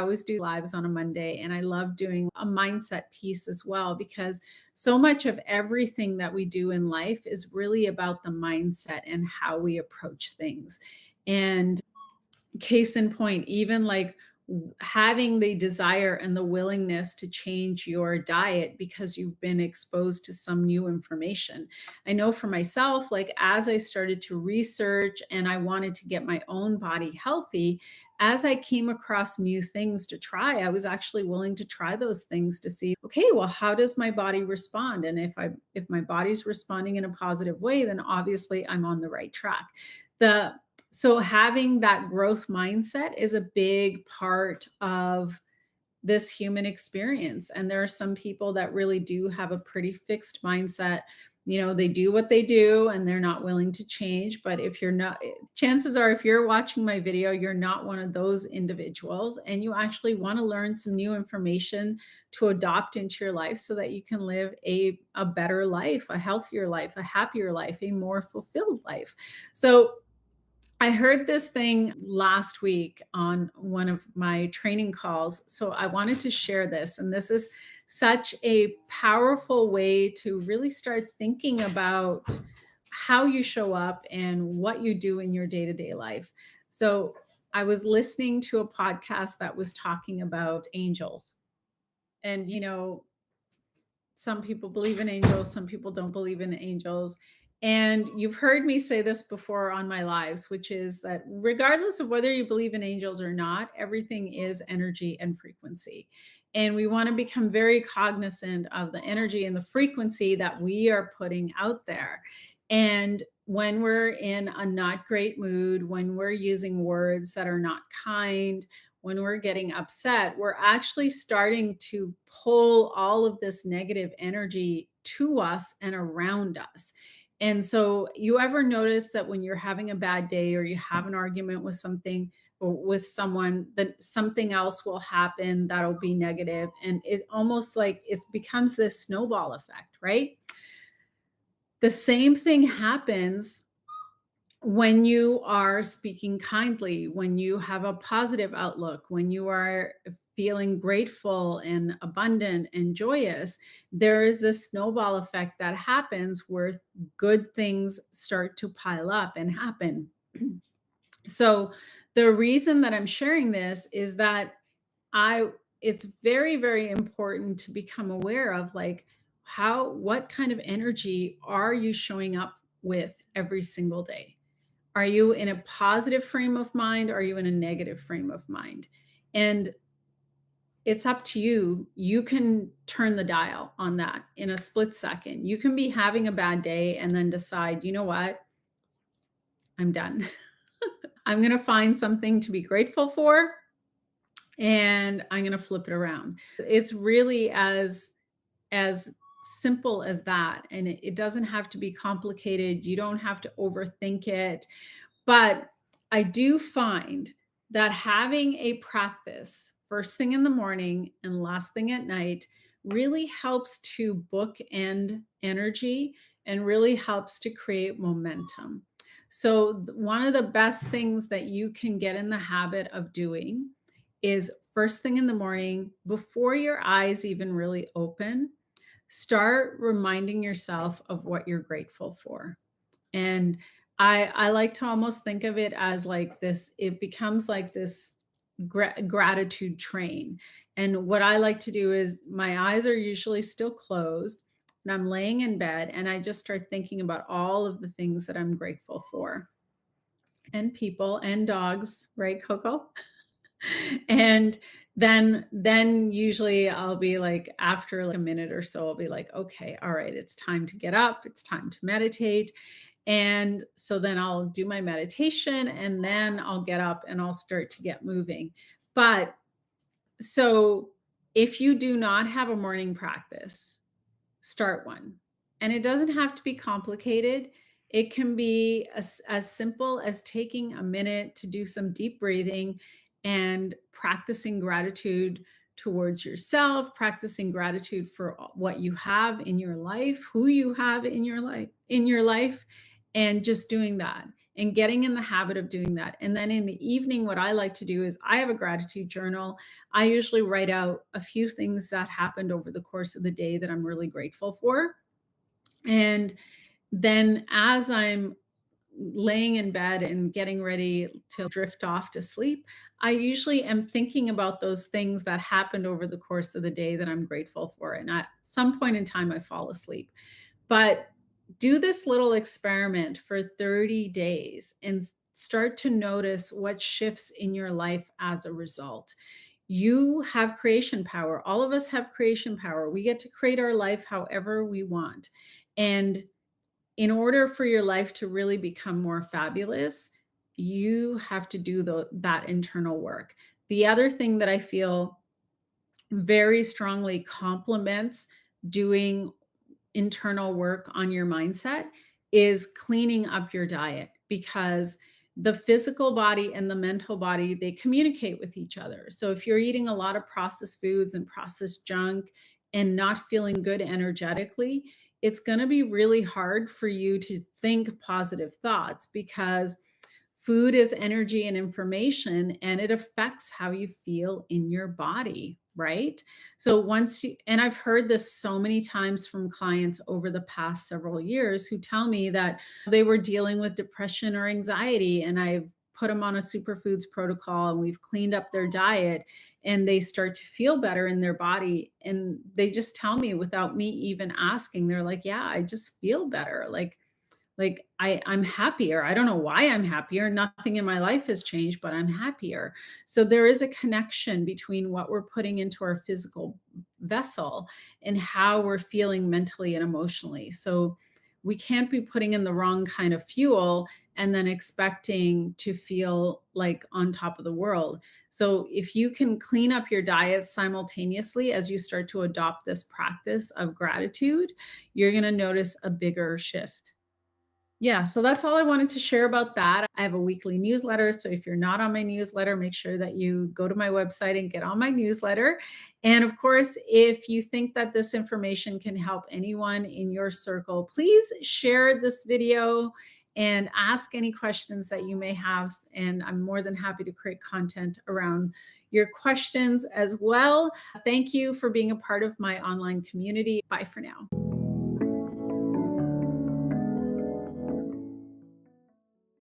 always do lives on a Monday, and I love doing a mindset piece as well, because so much of everything that we do in life is really about the mindset and how we approach things. And case in point, even like having the desire and the willingness to change your diet because you've been exposed to some new information. I know for myself, like as I started to research and I wanted to get my own body healthy, as I came across new things to try, I was actually willing to try those things to see, okay, well, how does my body respond? And if my body's responding in a positive way, then obviously I'm on the right track. The So having that growth mindset is a big part of this human experience. And there are some people that really do have a pretty fixed mindset. They do what they do and they're not willing to change. But if you're not, chances are, if you're watching my video, you're not one of those individuals and you actually want to learn some new information to adopt into your life so that you can live a better life, a healthier life, a happier life, a more fulfilled life. So I heard this thing last week on one of my training calls. So I wanted to share this. And this is such a powerful way to really start thinking about how you show up and what you do in your day to day life. So I was listening to a podcast that was talking about angels. And, some people believe in angels, some people don't believe in angels. And you've heard me say this before on my lives, which is that regardless of whether you believe in angels or not, everything is energy and frequency. And we want to become very cognizant of the energy and the frequency that we are putting out there. And when we're in a not great mood, when we're using words that are not kind, when we're getting upset, we're actually starting to pull all of this negative energy to us and around us. And so, you ever notice that when you're having a bad day or you have an argument with something or with someone, that something else will happen that'll be negative, and it almost like it becomes this snowball effect, right? The same thing happens when you are speaking kindly, when you have a positive outlook, when you are feeling grateful and abundant and joyous, there is this snowball effect that happens where good things start to pile up and happen. So the reason that I'm sharing this is that I it's very, very important to become aware of, like, what kind of energy are you showing up with every single day? Are you in a positive frame of mind? Are you in a negative frame of mind? And it's up to you. You can turn the dial on that in a split second. You can be having a bad day and then decide, you know what? I'm done. I'm going to find something to be grateful for and I'm going to flip it around. It's really as simple as that, and it doesn't have to be complicated. You don't have to overthink it. But I do find that having a practice first thing in the morning and last thing at night really helps to bookend energy and really helps to create momentum. So, one of the best things that you can get in the habit of doing is first thing in the morning, before your eyes even really open, start reminding yourself of what you're grateful for. And I like to almost think of it as like this, it becomes like this gratitude train. And what I like to do is my eyes are usually still closed and I'm laying in bed and I just start thinking about all of the things that I'm grateful for, and people and dogs, right, Coco? And then usually I'll be like, after like a minute or so, I'll be like, okay, all right, it's time to get up, it's time to meditate. And so then I'll do my meditation and then I'll get up and I'll start to get moving. But so if you do not have a morning practice, start one. And it doesn't have to be complicated. It can be as simple as taking a minute to do some deep breathing and practicing gratitude towards yourself, practicing gratitude for what you have in your life, who you have in your life, and just doing that. and getting in the habit of doing that. And then in the evening, what I like to do is I have a gratitude journal. I usually write out a few things that happened over the course of the day that I'm really grateful for. And then as I'm laying in bed and getting ready to drift off to sleep, I usually am thinking about those things that happened over the course of the day that I'm grateful for. And at some point in time, I fall asleep. But do this little experiment for 30 days and start to notice what shifts in your life as a result. You have creation power. All of us have creation power. We get to create our life however we want. And in order for your life to really become more fabulous, you have to do that internal work. The other thing that I feel very strongly complements doing internal work on your mindset is cleaning up your diet, because the physical body and the mental body, they communicate with each other. So if you're eating a lot of processed foods and processed junk and not feeling good energetically, it's going to be really hard for you to think positive thoughts, because food is energy and information, and it affects how you feel in your body, right? So once you, and I've heard this so many times from clients over the past several years who tell me that they were dealing with depression or anxiety, and I've put them on a superfoods protocol and we've cleaned up their diet, and they start to feel better in their body. And they just tell me without me even asking, they're like, yeah, I just feel better. I'm happier. I don't know why I'm happier. Nothing in my life has changed, but I'm happier. So there is a connection between what we're putting into our physical vessel and how we're feeling mentally and emotionally. So we can't be putting in the wrong kind of fuel and then expecting to feel like on top of the world. So if you can clean up your diet simultaneously as you start to adopt this practice of gratitude, you're going to notice a bigger shift. Yeah, so that's all I wanted to share about that. I have a weekly newsletter. So if you're not on my newsletter, make sure that you go to my website and get on my newsletter. And of course, if you think that this information can help anyone in your circle, please share this video and ask any questions that you may have. And I'm more than happy to create content around your questions as well. Thank you for being a part of my online community. Bye for now.